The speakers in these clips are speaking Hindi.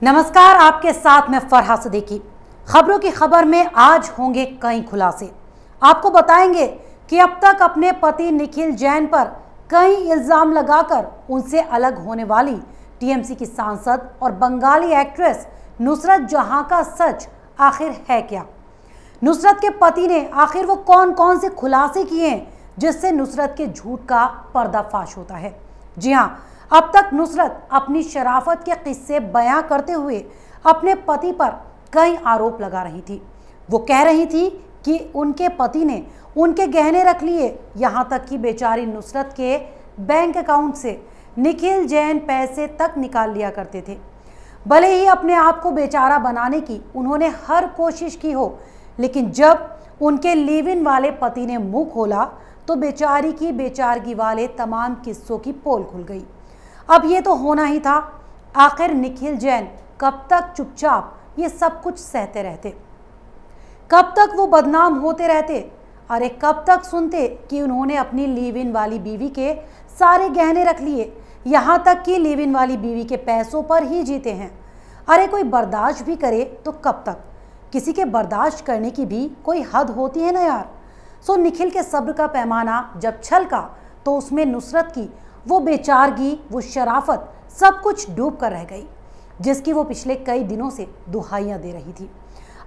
नमस्कार, आपके साथ मैं फरहा सिद्दीकी। खबरों की खबर में आज होंगे कई खुलासे। आपको बताएंगे कि अब तक अपने पति निखिल जैन पर कई इल्जाम लगाकर उनसे अलग होने वाली टीएमसी की सांसद और बंगाली एक्ट्रेस नुसरत जहां का सच आखिर है क्या। नुसरत के पति ने आखिर वो कौन कौन से खुलासे किए हैं जिससे नुसरत के झूठ का पर्दाफाश होता है। जी हां, अब तक नुसरत अपनी शराफत के किस्से बयां करते हुए अपने पति पर कई आरोप लगा रही थी। वो कह रही थी कि उनके पति ने उनके गहने रख लिए, यहाँ तक कि बेचारी नुसरत के बैंक अकाउंट से निखिल जैन पैसे तक निकाल लिया करते थे। भले ही अपने आप को बेचारा बनाने की उन्होंने हर कोशिश की हो, लेकिन जब उनके लिव इन वाले पति ने मुंह खोला तो बेचारी की बेचारगी वाले तमाम किस्सों की पोल खुल गई। अब ये तो होना ही था। आखिर निखिल जैन कब तक चुपचाप ये सब कुछ सहते रहते, कब तक वो बदनाम होते रहते। अरे कब तक सुनते कि उन्होंने अपनी लिव इन वाली बीवी के सारे गहने रख लिए, यहाँ तक कि लिव इन वाली बीवी के पैसों पर ही जीते हैं। अरे कोई बर्दाश्त भी करे तो कब तक। किसी के बर्दाश्त करने की भी कोई हद होती है ना यार। सो निखिल के सब्र का पैमाना जब छलका तो उसमें नुसरत की वो बेचारगी, वो शराफत सब कुछ डूब कर रह गई, जिसकी वो पिछले कई दिनों से दुहाइयां दे रही थी।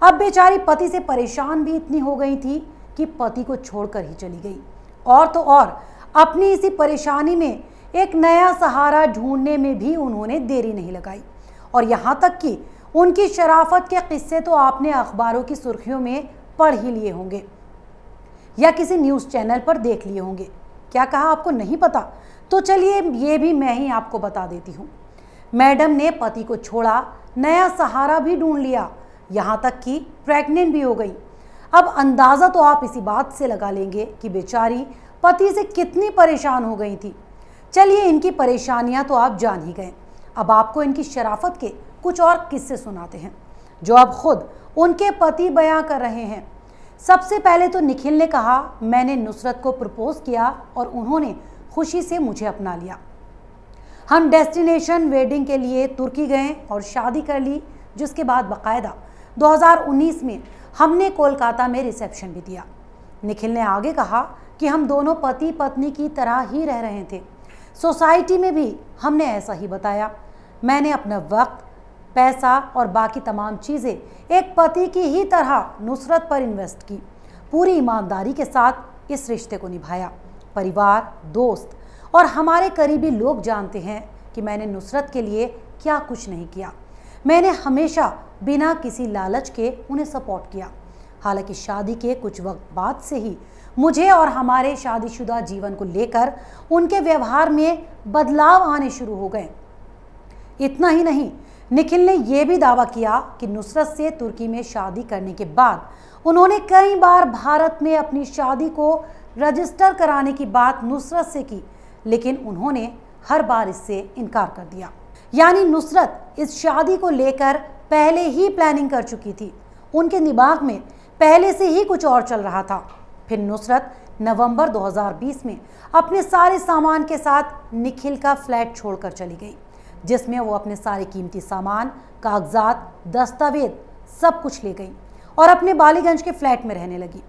अब बेचारी पति से परेशान भी इतनी हो गई थी कि पति को छोड़कर ही चली गई। और तो और अपनी इसी परेशानी में एक नया सहारा ढूंढने में भी उन्होंने देरी नहीं लगाई। और यहाँ तक कि उनकी शराफत के किस्से तो आपने अखबारों की सुर्खियों में पढ़ ही लिए होंगे या किसी न्यूज़ चैनल पर देख लिए होंगे। क्या कहा आपको नहीं पता? तो चलिए ये भी मैं ही आपको बता देती हूँ। मैडम ने पति को छोड़ा, नया सहारा भी ढूंढ लिया, यहाँ तक कि प्रेग्नेंट भी हो गई। अब अंदाज़ा तो आप इसी बात से लगा लेंगे कि बेचारी पति से कितनी परेशान हो गई थी। चलिए इनकी परेशानियाँ तो आप जान ही गए। अब आपको इनकी शराफत के कुछ और किस्से सुनाते हैं जो अब खुद उनके पति बयां कर रहे हैं। सबसे पहले तो निखिल ने कहा, मैंने नुसरत को प्रपोज किया और उन्होंने खुशी से मुझे अपना लिया। हम डेस्टिनेशन वेडिंग के लिए तुर्की गए और शादी कर ली, जिसके बाद बाकायदा 2019 में हमने कोलकाता में रिसेप्शन भी दिया। निखिल ने आगे कहा कि हम दोनों पति पत्नी की तरह ही रह रहे थे। सोसाइटी में भी हमने ऐसा ही बताया। मैंने अपना वक्त, पैसा और बाकी तमाम चीज़ें एक पति की ही तरह नुसरत पर इन्वेस्ट की। पूरी ईमानदारी के साथ इस रिश्ते को निभाया। परिवार, दोस्त और हमारे करीबी लोग जानते हैं कि मैंने नुसरत के लिए क्या कुछ नहीं किया। मैंने हमेशा बिना किसी लालच के उन्हें सपोर्ट किया। हालांकि शादी के कुछ वक्त बाद से ही मुझे और हमारे शादीशुदा जीवन को लेकर उनके व्यवहार में बदलाव आने शुरू हो गए। इतना ही नहीं, निखिल ने यह भी दावा किया कि नुसरत से तुर्की में शादी करने के बाद उन्होंने कई बार भारत में अपनी शादी को रजिस्टर कराने की बात नुसरत से की, लेकिन उन्होंने हर बार इससे इनकार कर दिया। यानी नुसरत इस शादी को लेकर पहले ही प्लानिंग कर चुकी थी। उनके दिमाग में पहले से ही कुछ और चल रहा था। फिर नुसरत नवंबर 2020 में अपने सारे सामान के साथ निखिल का फ्लैट छोड़कर चली गई, जिसमें वो अपने सारे कीमती सामान, कागजात, दस्तावेज सब कुछ ले गई और अपने बालीगंज के फ्लैट में रहने लगी।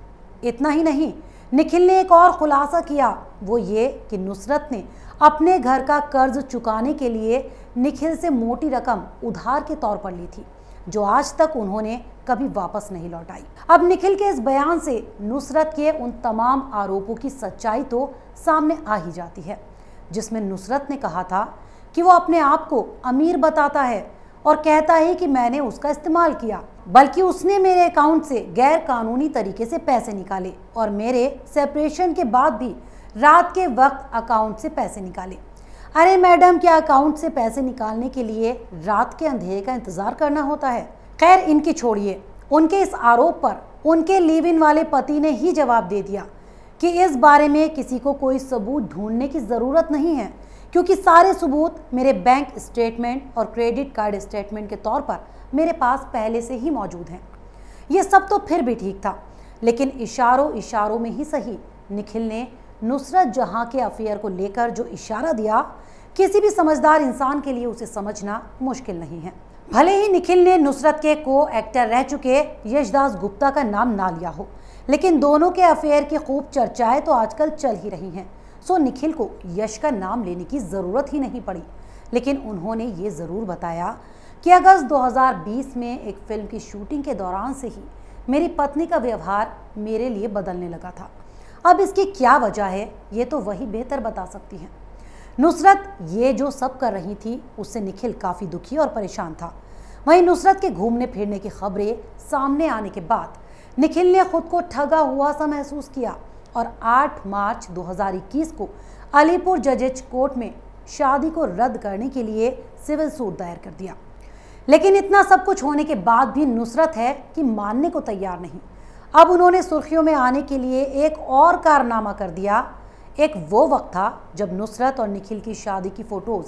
इतना ही नहीं, निखिल ने एक और खुलासा किया, वो ये कि नुसरत ने अपने घर का कर्ज चुकाने के लिए निखिल से मोटी रकम उधार के तौर पर ली थी, जो आज तक उन्होंने कभी वापस नहीं लौटाई। अब निखिल के इस बयान से नुसरत के उन तमाम आरोपों की सच्चाई तो सामने आ ही जाती है, जिसमें नुसरत ने कहा था कि वो अपने आप को अमीर बताता है और कहता है कि मैंने उसका इस्तेमाल किया, बल्कि उसने मेरे अकाउंट से गैर कानूनी तरीके से पैसे निकाले और मेरे सेपरेशन के बाद भी रात के वक्त अकाउंट से पैसे निकाले। अरे मैडम, क्या अकाउंट से पैसे निकालने के लिए रात के अंधेरे का इंतजार करना होता है? खैर इनकी छोड़िए। उनके इस आरोप पर उनके लिव इन वाले पति ने ही जवाब दे दिया कि इस बारे में किसी को कोई सबूत ढूंढने की ज़रूरत नहीं है, क्योंकि सारे सबूत मेरे बैंक स्टेटमेंट और क्रेडिट कार्ड स्टेटमेंट के तौर पर मेरे पास पहले से ही मौजूद हैं। ये सब तो फिर भी ठीक था, लेकिन इशारों इशारों में ही सही निखिल ने नुसरत जहां के अफेयर को लेकर जो इशारा दिया, किसी भी समझदार इंसान के लिए उसे समझना मुश्किल नहीं है। भले ही निखिल ने नुसरत के को एक्टर रह चुके यशदास गुप्ता का नाम ना लिया हो, लेकिन दोनों के अफेयर की खूब चर्चाएं तो आजकल चल ही रही हैं। सो निखिल को यश का नाम लेने की ज़रूरत ही नहीं पड़ी, लेकिन उन्होंने ये ज़रूर बताया कि अगस्त 2020 में एक फिल्म की शूटिंग के दौरान से ही मेरी पत्नी का व्यवहार मेरे लिए बदलने लगा था। अब इसकी क्या वजह है ये तो वही बेहतर बता सकती हैं। नुसरत ये जो सब कर रही थी उससे निखिल काफ़ी दुखी और परेशान था। वहीं नुसरत के घूमने फिरने की खबरें सामने आने के बाद निखिल ने खुद को ठगा हुआ सा महसूस किया और 8 मार्च 2021 को अलीपुर जजेज कोर्ट में शादी को रद्द करने के लिए सिविल सूट दायर कर दिया। लेकिन इतना सब कुछ होने के बाद भी नुसरत है कि मानने को तैयार नहीं। अब उन्होंने सुर्खियों में आने के लिए एक और कारनामा कर दिया। एक वो वक्त था जब नुसरत और निखिल की शादी की फोटोज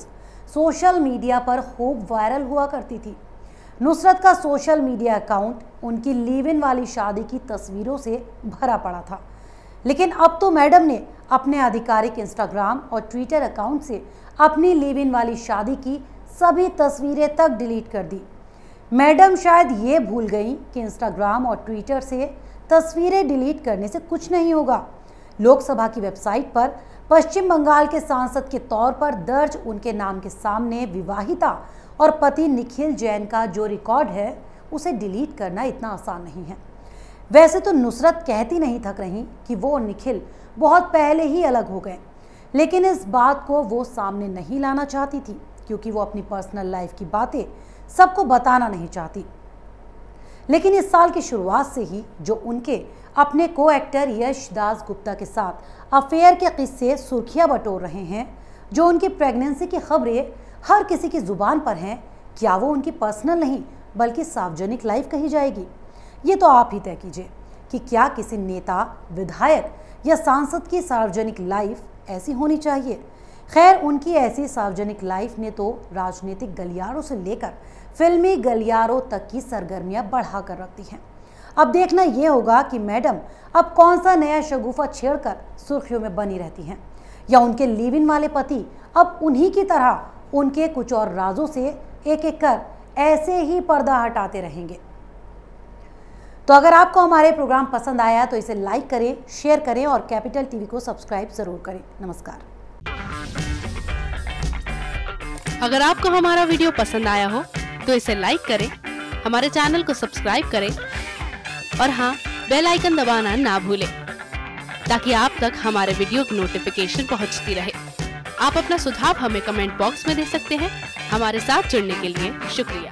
सोशल मीडिया पर खूब वायरल हुआ करती थी। नुसरत का सोशल मीडिया अकाउंट उनकी लिव इन वाली शादी की तस्वीरों से भरा पड़ा था, लेकिन अब तो मैडम ने अपने आधिकारिक इंस्टाग्राम और ट्विटर अकाउंट से अपनी लिव इन वाली शादी की सभी तस्वीरें तक डिलीट कर दी। मैडम शायद ये भूल गई कि इंस्टाग्राम और ट्विटर से तस्वीरें डिलीट करने से कुछ नहीं होगा। लोकसभा की वेबसाइट पर पश्चिम बंगाल के सांसद के तौर पर दर्ज उनके नाम के सामने विवाहिता और पति निखिल जैन का जो रिकॉर्ड है उसे डिलीट करना इतना आसान नहीं है। वैसे तो नुसरत कहती नहीं थक रही कि वो और निखिल बहुत पहले ही अलग हो गए, लेकिन इस बात को वो सामने नहीं लाना चाहती थी क्योंकि वो अपनी पर्सनल लाइफ की बातें सबको बताना नहीं चाहती। लेकिन इस साल की शुरुआत से ही जो उनके अपने को एक्टर यशदास गुप्ता के साथ अफेयर के किस्से सुर्खियां बटोर रहे हैं, जो उनकी प्रेगनेंसी की खबरें हर किसी की जुबान पर हैं, क्या वो उनकी पर्सनल नहीं बल्कि सार्वजनिक लाइफ कही जाएगी? ये तो आप ही तय कीजिए कि क्या किसी नेता, विधायक या सांसद की सार्वजनिक लाइफ ऐसी होनी चाहिए। खैर, उनकी ऐसी सार्वजनिक लाइफ ने तो राजनीतिक गलियारों से लेकर फिल्मी गलियारों तक की सरगर्मियां बढ़ा कर रखती हैं। अब देखना यह होगा कि मैडम अब कौन सा नया शगुफा छेड़कर सुर्खियों में बनी रहती हैं, या उनके लिव इन वाले पति अब उन्हीं की तरह उनके कुछ और राजों से एक एक कर ऐसे ही पर्दा हटाते रहेंगे। तो अगर आपको हमारे प्रोग्राम पसंद आया तो इसे लाइक करें, शेयर करें और कैपिटल टीवी को सब्सक्राइब जरूर करें। नमस्कार। अगर आपको हमारा वीडियो पसंद आया हो तो इसे लाइक करें, हमारे चैनल को सब्सक्राइब करें और हाँ, बेल आइकन दबाना ना भूलें ताकि आप तक हमारे वीडियो की नोटिफिकेशन पहुंचती रहे। आप अपना सुझाव हमें कमेंट बॉक्स में दे सकते हैं। हमारे साथ जुड़ने के लिए शुक्रिया।